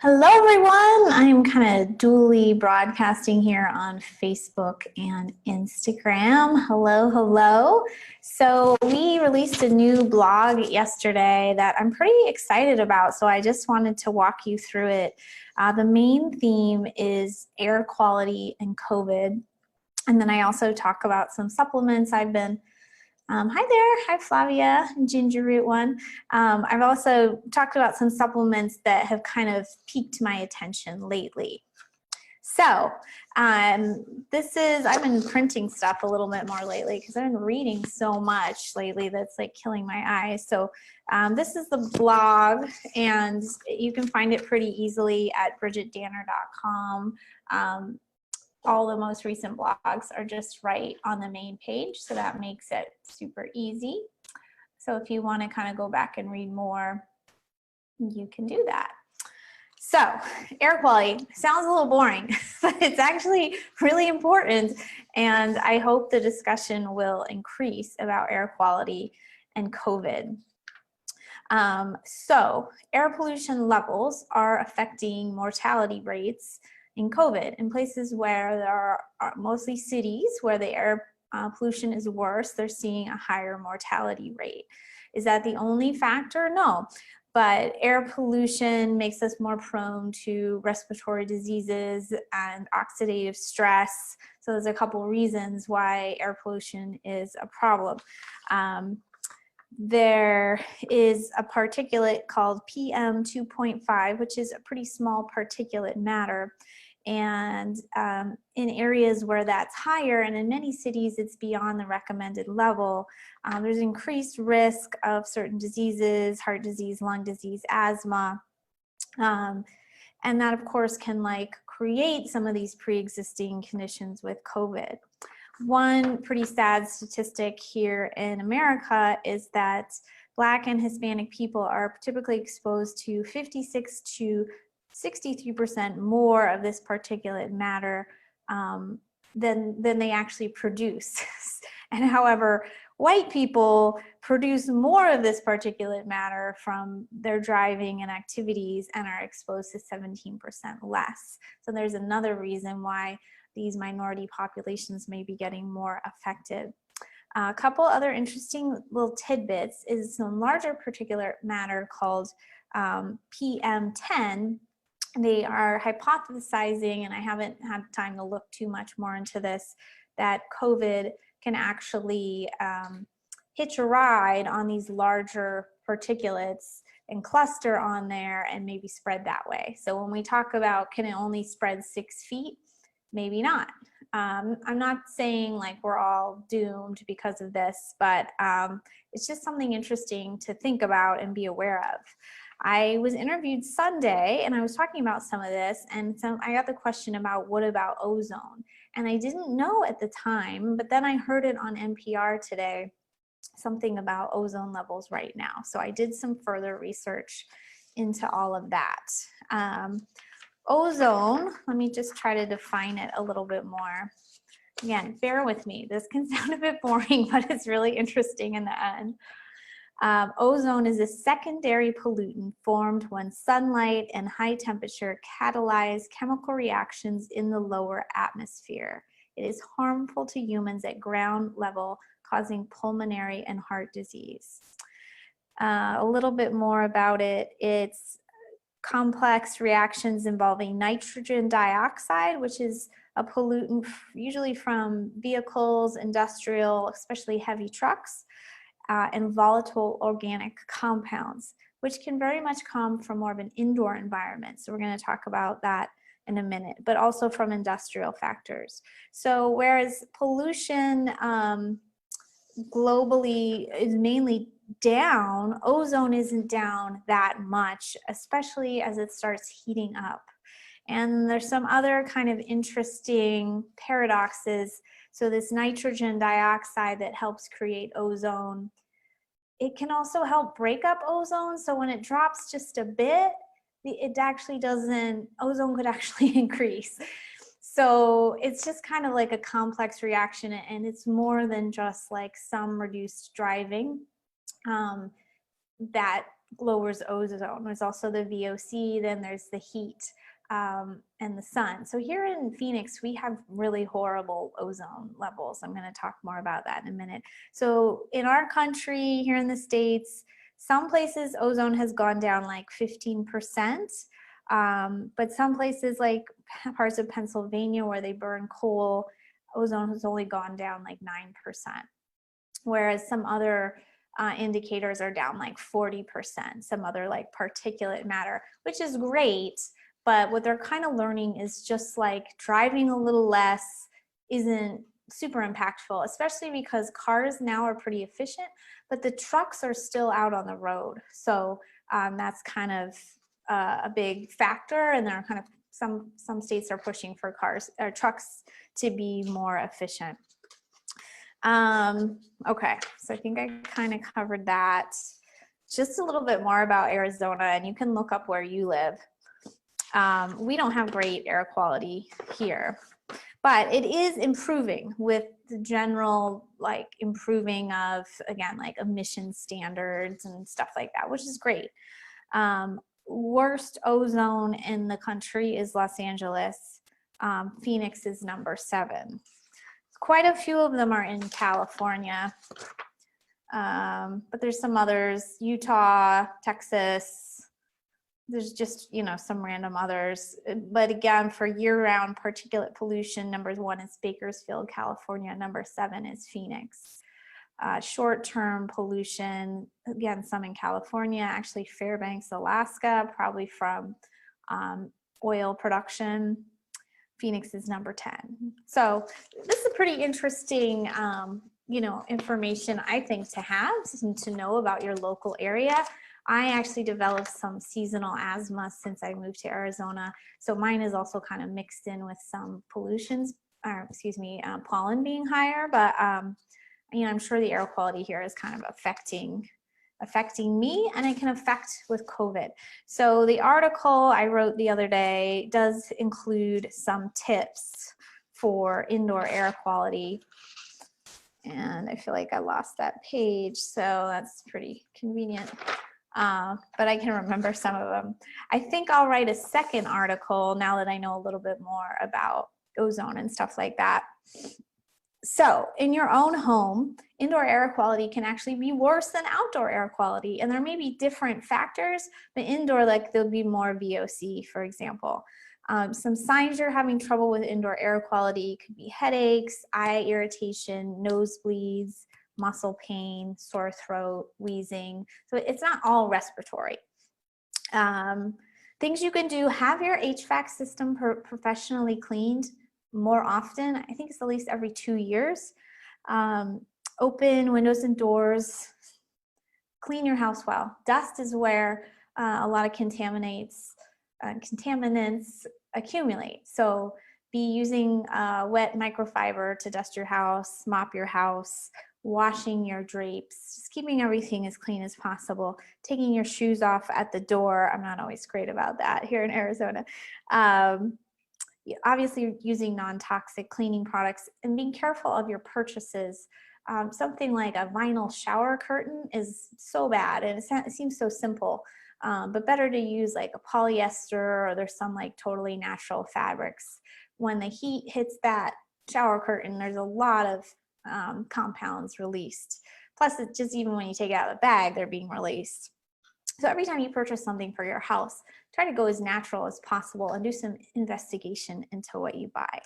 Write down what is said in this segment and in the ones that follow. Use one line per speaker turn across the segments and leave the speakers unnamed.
Hello everyone, I am kind of dually broadcasting here on Facebook and Instagram. Hello. So we released a new blog yesterday that I'm pretty excited about, so I just wanted to walk you through it. The main theme is air quality and COVID, and then I also talk about some supplements I've been hi there, hi Flavia, Ginger Root One. I've also talked about some supplements that have kind of piqued my attention lately. So I've been printing stuff a little bit more lately because I've been reading so much lately that's like killing my eyes. So this is the blog, and you can find it pretty easily at bridgitdanner.com. All the most recent blogs are just right on the main page, so that makes it super easy. So if you want to kind of go back and read more, you can do that. So air quality sounds a little boring, but it's actually really important, and I hope the discussion will increase about air quality and COVID. So air pollution levels are affecting mortality rates in COVID. In places where there are mostly cities where the air pollution is worse, they're seeing a higher mortality rate. Is that the only factor? No, but air pollution makes us more prone to respiratory diseases and oxidative stress. So there's a couple reasons why air pollution is a problem. There is a particulate called PM 2.5, which is a pretty small particulate matter. And in areas where that's higher, and in many cities it's beyond the recommended level, there's increased risk of certain diseases, heart disease, lung disease, asthma. And that of course can create some of these pre-existing conditions with COVID. One pretty sad statistic here in America is that Black and Hispanic people are typically exposed to 56 to 63% more of this particulate matter than they actually produce. And however, white people produce more of this particulate matter from their driving and activities and are exposed to 17% less. So there's another reason why these minority populations may be getting more affected. A couple other interesting little tidbits is some larger particulate matter called PM10. They are hypothesizing, and I haven't had time to look too much more into this, that COVID can actually hitch a ride on these larger particulates and cluster on there and maybe spread that way. So when we talk about can it only spread 6 feet, maybe not. I'm not saying we're all doomed because of this, but it's just something interesting to think about and be aware of. I was interviewed Sunday and I was talking about some of this, and so I got the question about what about ozone? And I didn't know at the time, but then I heard it on NPR today, something about ozone levels right now. So I did some further research into all of that. Ozone, let me just try to define it a little bit more. Again, bear with me. This can sound a bit boring, but it's really interesting in the end. Ozone is a secondary pollutant formed when sunlight and high temperature catalyze chemical reactions in the lower atmosphere. It is harmful to humans at ground level, causing pulmonary and heart disease. A little bit more about it. It's complex reactions involving nitrogen dioxide, which is a pollutant usually from vehicles, industrial, especially heavy trucks, and volatile organic compounds, which can very much come from more of an indoor environment. So we're going to talk about that in a minute, but also from industrial factors. So whereas pollution globally is mainly down, ozone isn't down that much, especially as it starts heating up. And there's some other kind of interesting paradoxes. So this nitrogen dioxide that helps create ozone, it can also help break up ozone. So when it drops just a bit, it actually doesn't, ozone could actually increase. So it's just kind of like a complex reaction, and it's more than just some reduced driving that lowers ozone. There's also the VOC, then there's the heat and the sun. So here in Phoenix, we have really horrible ozone levels. I'm going to talk more about that in a minute. So in our country, here in the States, some places ozone has gone down like 15%, but some places like parts of Pennsylvania where they burn coal, ozone has only gone down like 9%, whereas some other indicators are down like 40%, some other like particulate matter, which is great, but what they're kind of learning is just like driving a little less isn't super impactful, especially because cars now are pretty efficient, but the trucks are still out on the road. So that's kind of a big factor, and there are kind of some states are pushing for cars or trucks to be more efficient. Okay, so I think I kind of covered that. Just a little bit more about Arizona, and you can look up where you live. We don't have great air quality here, but it is improving with the general like improving of, again, like emission standards and stuff like that, which is great. Worst ozone in the country is Los Angeles. Phoenix is number 7. Quite a few of them are in California, but there's some others, Utah, Texas. There's just, you know, some random others. But again, for year-round particulate pollution, number 1 is Bakersfield, California. Number 7 is Phoenix. Short-term pollution, again, some in California, actually Fairbanks, Alaska, probably from oil production. Phoenix is number 10. So this is a pretty interesting, you know, information, I think, to have and to know about your local area. I actually developed some seasonal asthma since I moved to Arizona. So mine is also kind of mixed in with some pollutions, or excuse me, pollen being higher, but you know, I'm sure the air quality here is kind of affecting me, and it can affect with COVID. So the article I wrote the other day does include some tips for indoor air quality. And I feel like I lost that page, so that's pretty convenient. But I can remember some of them. I think I'll write a second article now that I know a little bit more about ozone and stuff like that. So in your own home, indoor air quality can actually be worse than outdoor air quality. And there may be different factors, but indoor, like there'll be more VOC, for example. Some signs you're having trouble with indoor air quality could be headaches, eye irritation, nosebleeds, muscle pain, sore throat, wheezing. So it's not all respiratory. Things you can do: have your HVAC system professionally cleaned more often. I think it's at least every 2 years. Open windows and doors. Clean your house well. Dust is where a lot of contaminants accumulate. So be using wet microfiber to dust your house, mop your house, washing your drapes, just keeping everything as clean as possible, taking your shoes off at the door. I'm not always great about that here in Arizona. Obviously using non-toxic cleaning products, and being careful of your purchases. Something like a vinyl shower curtain is so bad, and it seems so simple, but better to use like a polyester, or there's some like totally natural fabrics. When the heat hits that shower curtain, there's a lot of compounds released. Plus, it's just even when you take it out of the bag, they're being released. So every time you purchase something for your house, try to go as natural as possible and do some investigation into what you buy.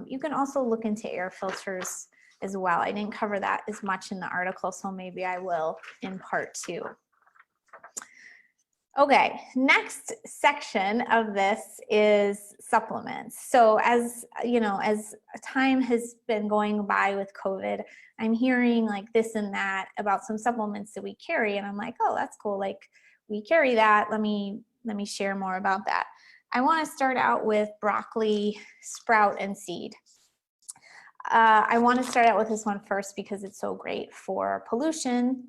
You can also look into air filters as well. I didn't cover that as much in the article, so maybe I will in part 2. Okay, next section of this is supplements. So as you know, as time has been going by with COVID, I'm hearing like this and that about some supplements that we carry, and I'm like, oh, that's cool. Like we carry that. Let me share more about that. I want to start out with broccoli sprout and seed. I want to start out with this one first because it's so great for pollution.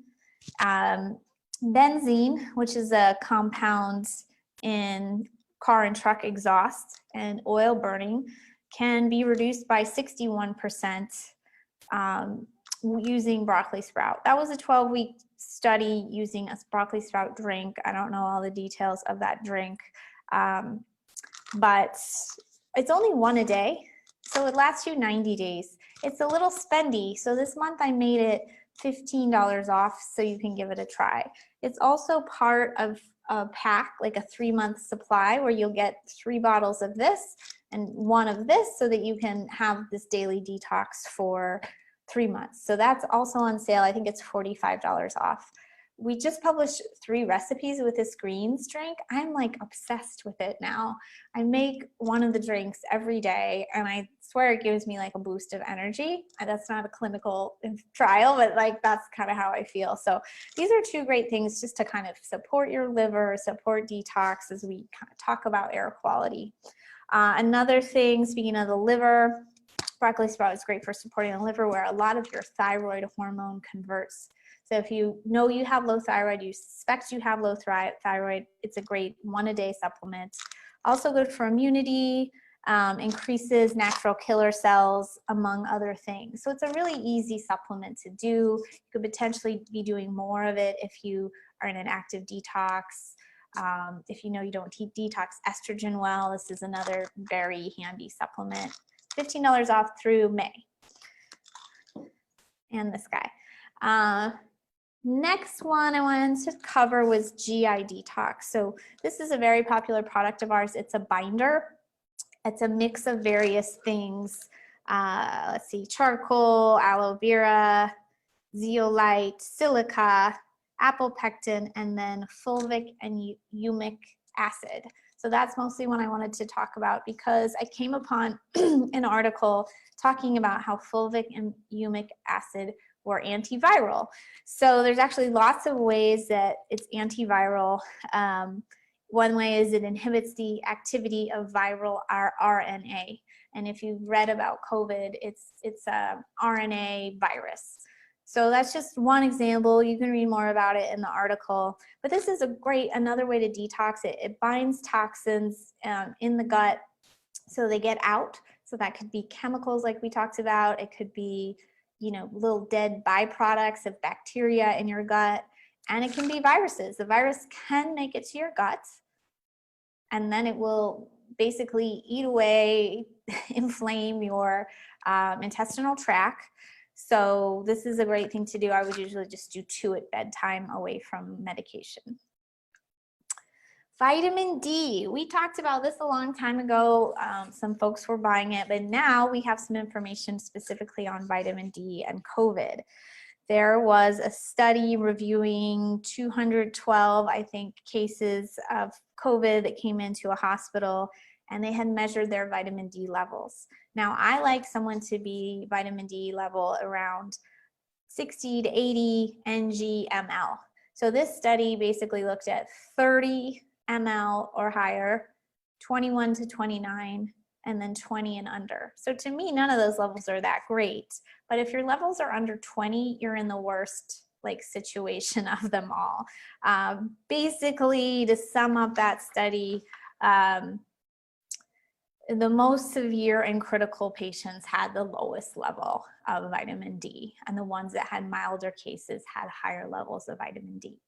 Benzene, which is a compound in car and truck exhaust and oil burning, can be reduced by 61% using broccoli sprout. That was a 12-week study using a broccoli sprout drink. I don't know all the details of that drink, but it's only one a day, so it lasts you 90 days. It's a little spendy, so this month I made it $15 off so you can give it a try. It's also part of a pack, like a 3-month supply, where you'll get 3 bottles of this and 1 of this so that you can have this daily detox for 3 months. So that's also on sale. I think it's $45 off. We just published 3 recipes with this greens drink. I'm like obsessed with it now. I make one of the drinks every day and I swear it gives me like a boost of energy. That's not a clinical trial, but like that's kind of how I feel. So these are 2 great things just to kind of support your liver, support detox as we kind of talk about air quality. Another thing, speaking of the liver, broccoli sprout is great for supporting the liver where a lot of your thyroid hormone converts. So if you know you have low thyroid, you suspect you have low thyroid, it's a great 1-a-day supplement. Also good for immunity, increases natural killer cells, among other things. So it's a really easy supplement to do. You could potentially be doing more of it if you are in an active detox. If you know you don't detox estrogen well, this is another very handy supplement. $15 off through May. And this guy. Next one I wanted to cover was GI Detox. So this is a very popular product of ours. It's a binder. It's a mix of various things. Let's see, charcoal, aloe vera, zeolite, silica, apple pectin, and then fulvic and humic acid. So that's mostly what I wanted to talk about because I came upon an article talking about how fulvic and humic acid were antiviral. So there's actually lots of ways that it's antiviral. One way is it inhibits the activity of viral RNA. And if you've read about COVID, it's a RNA virus. So that's just one example. You can read more about it in the article. But this is another way to detox it. It binds toxins in the gut so they get out. So that could be chemicals like we talked about. It could be, you know, little dead byproducts of bacteria in your gut. And it can be viruses. The virus can make it to your gut. And then it will basically eat away, inflame your intestinal tract. So this is a great thing to do. I would usually just do 2 at bedtime away from medication. Vitamin D. We talked about this a long time ago. Some folks were buying it, but now we have some information specifically on vitamin D and COVID. There was a study reviewing 212, I think, cases of COVID that came into a hospital, and they had measured their vitamin D levels. Now, I like someone to be vitamin D level around 60 to 80 ng/ml. So this study basically looked at 30 ml or higher, 21 to 29, and then 20 and under. So to me, none of those levels are that great. But if your levels are under 20, you're in the worst situation of them all. Basically, to sum up that study, the most severe and critical patients had the lowest level of vitamin D, and the ones that had milder cases had higher levels of vitamin D.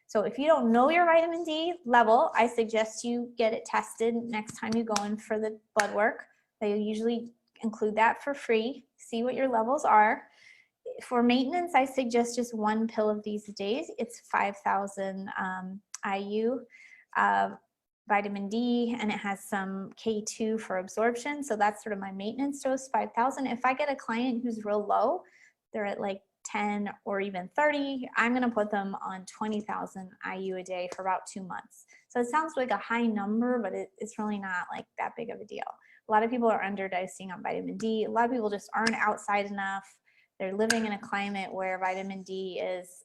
So if you don't know your vitamin D level, I suggest you get it tested next time you go in for the blood work. They usually include that for free. See what your levels are. For maintenance, I suggest just 1 pill of these a day. It's 5,000 IU of vitamin D, and it has some K2 for absorption. So that's sort of my maintenance dose, 5,000. If I get a client who's real low, they're at like 10 or even 30, I'm going to put them on 20,000 IU a day for about 2 months. So it sounds like a high number, but it's really not like that big of a deal. A lot of people are underdosing on vitamin D. A lot of people just aren't outside enough. They're living in a climate where vitamin D is,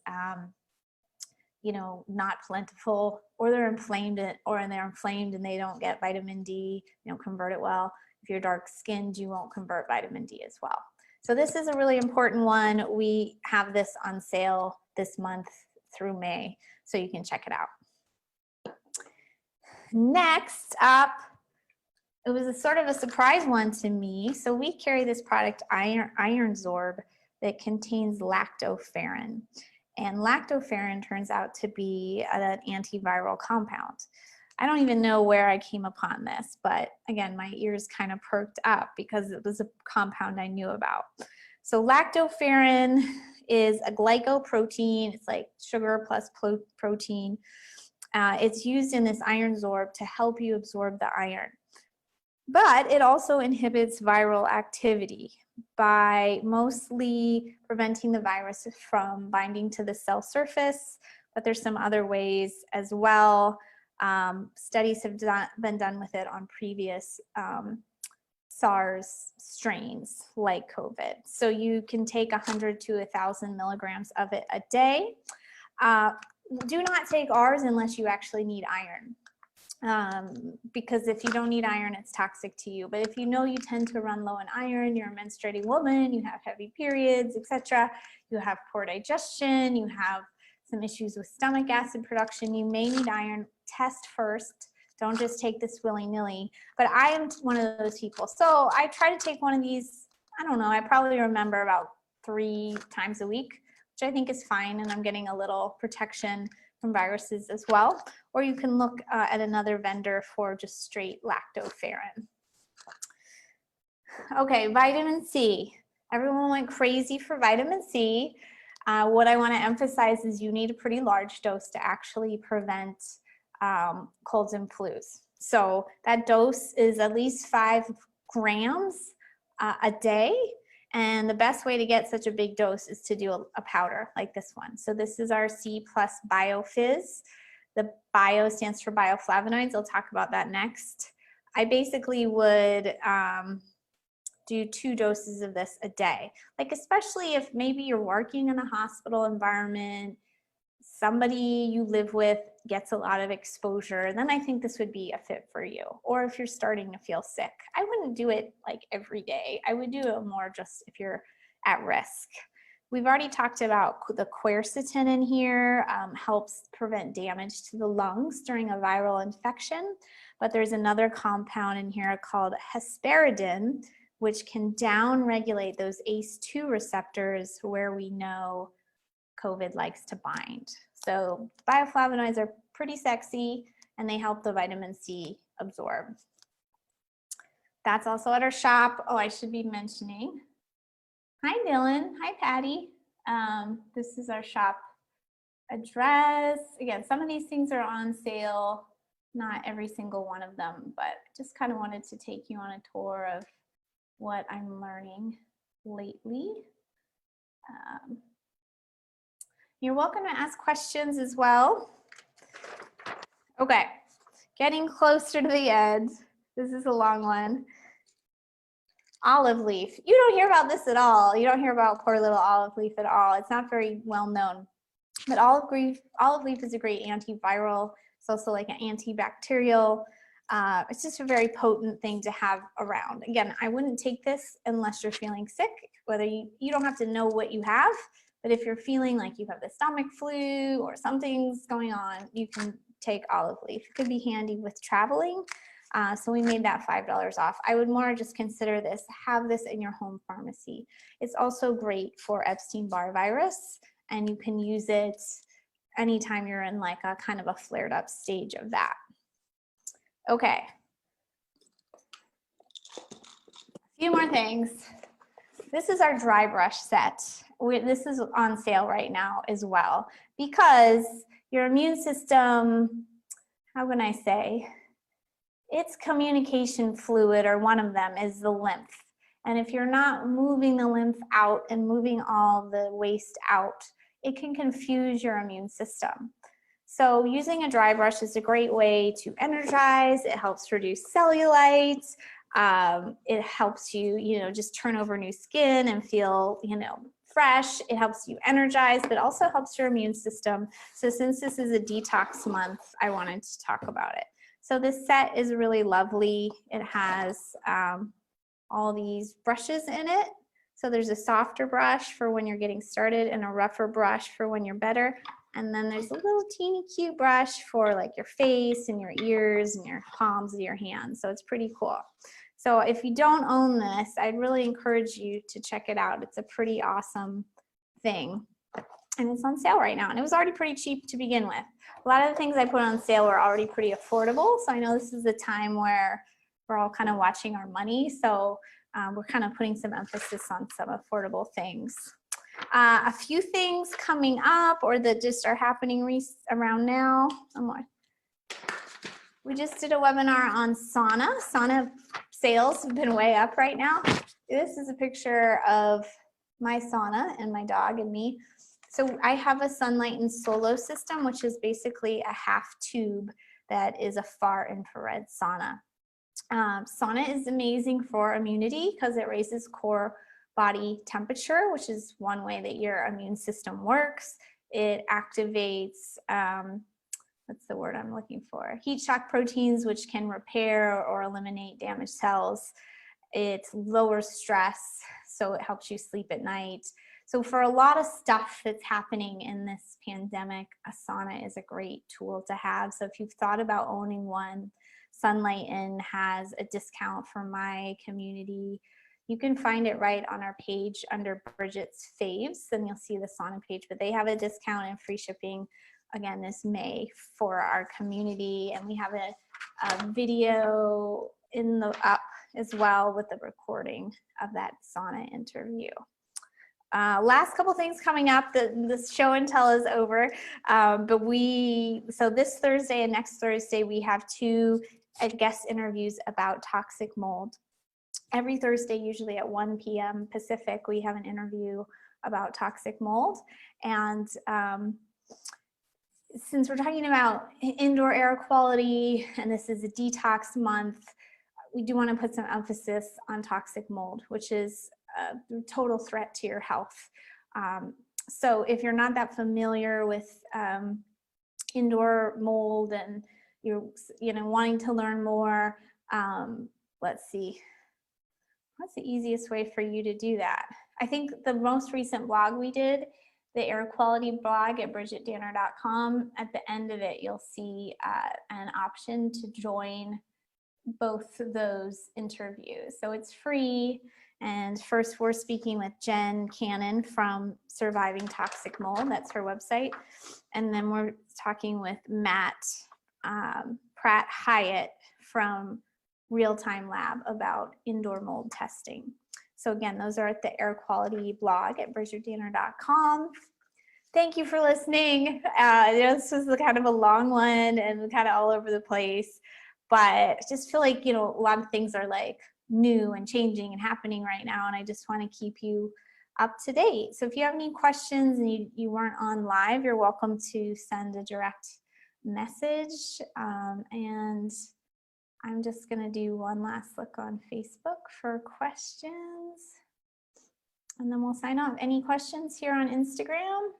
not plentiful, or they're inflamed, and they don't get vitamin D, they don't convert it well. If you're dark skinned, you won't convert vitamin D as well. So this is a really important one. We have this on sale this month through May, so you can check it out. Next up, it was a sort of a surprise one to me. So we carry this product, IronSorb, that contains lactoferrin. And lactoferrin turns out to be an antiviral compound. I don't even know where I came upon this, but again, my ears kind of perked up because it was a compound I knew about. So lactoferrin is a glycoprotein. It's like sugar plus protein. It's used in this IronSorb to help you absorb the iron. But it also inhibits viral activity by mostly preventing the virus from binding to the cell surface, but there's some other ways as well. Studies have been done with it on previous SARS strains like COVID. So you can take 100 to 1,000 milligrams of it a day. Do not take ours unless you actually need iron. Because if you don't need iron, it's toxic to you. But if you know you tend to run low in iron, you're a menstruating woman, you have heavy periods, etc., you have poor digestion, you have some issues with stomach acid production, you may need iron. Test first. Don't just take this willy-nilly. But I am one of those people. So I try to take one of these, I don't know, I probably remember about 3 times a week, which I think is fine, and I'm getting a little protection from viruses as well. Or you can look at another vendor for just straight lactoferrin. Okay, vitamin C. Everyone went crazy for vitamin C. What I want to emphasize is you need a pretty large dose to actually prevent colds and flus. So that dose is at least 5 grams a day. And the best way to get such a big dose is to do a powder like this one. So this is our C+ BioFizz. The bio stands for bioflavonoids. I'll talk about that next. I basically would do 2 doses of this a day. Like especially if maybe you're working in a hospital environment, somebody you live with gets a lot of exposure, then I think this would be a fit for you. Or if you're starting to feel sick. I wouldn't do it like every day. I would do it more just if you're at risk. We've already talked about the quercetin in here, helps prevent damage to the lungs during a viral infection. But there's another compound in here called hesperidin, which can down-regulate those ACE2 receptors where we know COVID likes to bind. So bioflavonoids are pretty sexy and they help the vitamin C absorb. That's also at our shop. Oh, I should be mentioning. Hi, Dylan. Hi, Patty. This is our shop address. Again, some of these things are on sale, not every single one of them, but just kind of wanted to take you on a tour of what I'm learning lately. You're welcome to ask questions as well. Okay, getting closer to the end. This is a long one. Olive leaf. You don't hear about this at all. You don't hear about poor little olive leaf at all. It's not very well known. But olive leaf is a great antiviral. It's also like an antibacterial. It's just a very potent thing to have around. Again, I wouldn't take this unless you're feeling sick. Whether you don't have to know what you have, but if you're feeling like you have the stomach flu or something's going on, you can take olive leaf. It could be handy with traveling. So we made that $5 off. I would more just consider this, have this in your home pharmacy. It's also great for Epstein-Barr virus, and you can use it anytime you're in like a kind of a flared up stage of that. Okay. A few more things. This is our dry brush set. This is on sale right now as well, because your immune system, how can I say, its communication fluid, or one of them, is the lymph. And if you're not moving the lymph out and moving all the waste out, it can confuse your immune system. So using a dry brush is a great way to energize. It helps reduce cellulite. It helps you, just turn over new skin and feel, fresh. It helps you energize, but also helps your immune system. So since this is a detox month, I wanted to talk about it. So this set is really lovely. It has all these brushes in it. So there's a softer brush for when you're getting started and a rougher brush for when you're better. And then there's a little teeny cute brush for like your face and your ears and your palms of your hands. So it's pretty cool. So if you don't own this, I'd really encourage you to check it out. It's a pretty awesome thing. and it's on sale right now. And it was already pretty cheap to begin with. A lot of the things I put on sale were already pretty affordable. So I know this is the time where we're all kind of watching our money. So we're kind of putting some emphasis on some affordable things. A few things coming up or that just are happening around now. We just did a webinar on sauna. Sauna sales have been way up right now. This is a picture of my sauna and my dog and me. So I have a Sunlight and Solo system, which is basically a half tube that is a far infrared sauna. Sauna is amazing for immunity because it raises core body temperature, which is one way that your immune system works. It activates, what's the word I'm looking for? Heat shock proteins, which can repair or eliminate damaged cells. It lowers stress, so it helps you sleep at night. So for a lot of stuff that's happening in this pandemic, a sauna is a great tool to have. So if you've thought about owning one, Sunlight In has a discount for my community. You can find it right on our page under Bridget's Faves, and you'll see the sauna page, but they have a discount and free shipping again this May for our community. And we have a video in the up as well with the recording of that sauna interview. Last couple things coming up. The show and tell is over, but so this Thursday and next Thursday we have 2 guest interviews about toxic mold. Every Thursday, usually at 1 p.m. Pacific, we have an interview about toxic mold. And since we're talking about indoor air quality, and this is a detox month, we do want to put some emphasis on toxic mold, which is a total threat to your health. So if you're not that familiar with indoor mold and you're wanting to learn more, let's see. What's the easiest way for you to do that? I think the most recent blog we did, the air quality blog at BridgitDanner.com, at the end of it, you'll see an option to join both of those interviews. So it's free. And first we're speaking with Jen Cannon from Surviving Toxic Mold. That's her website. And then we're talking with Matt Pratt Hyatt from Real Time Lab about indoor mold testing. So again, those are at the air quality blog at BridgitDanner.com. Thank you for listening. This was kind of a long one and kind of all over the place, but I just feel like, a lot of things are like new and changing and happening right now, and I just want to keep you up to date. So if you have any questions and you weren't on live, you're welcome to send a direct message. And I'm just going to do one last look on Facebook for questions, and then we'll sign off. Any questions here on Instagram?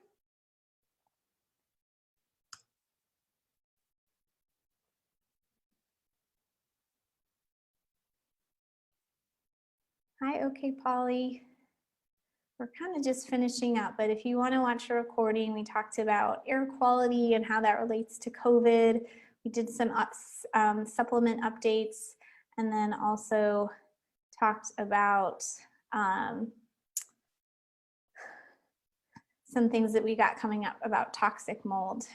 Hi, okay, Polly. We're kind of just finishing up, but if you want to watch a recording, we talked about air quality and how that relates to COVID. We did some supplement updates, and then also talked about some things that we got coming up about toxic mold.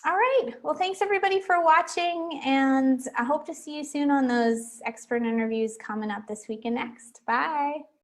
All right, well, thanks everybody for watching, and I hope to see you soon on those expert interviews coming up this week and next. Bye.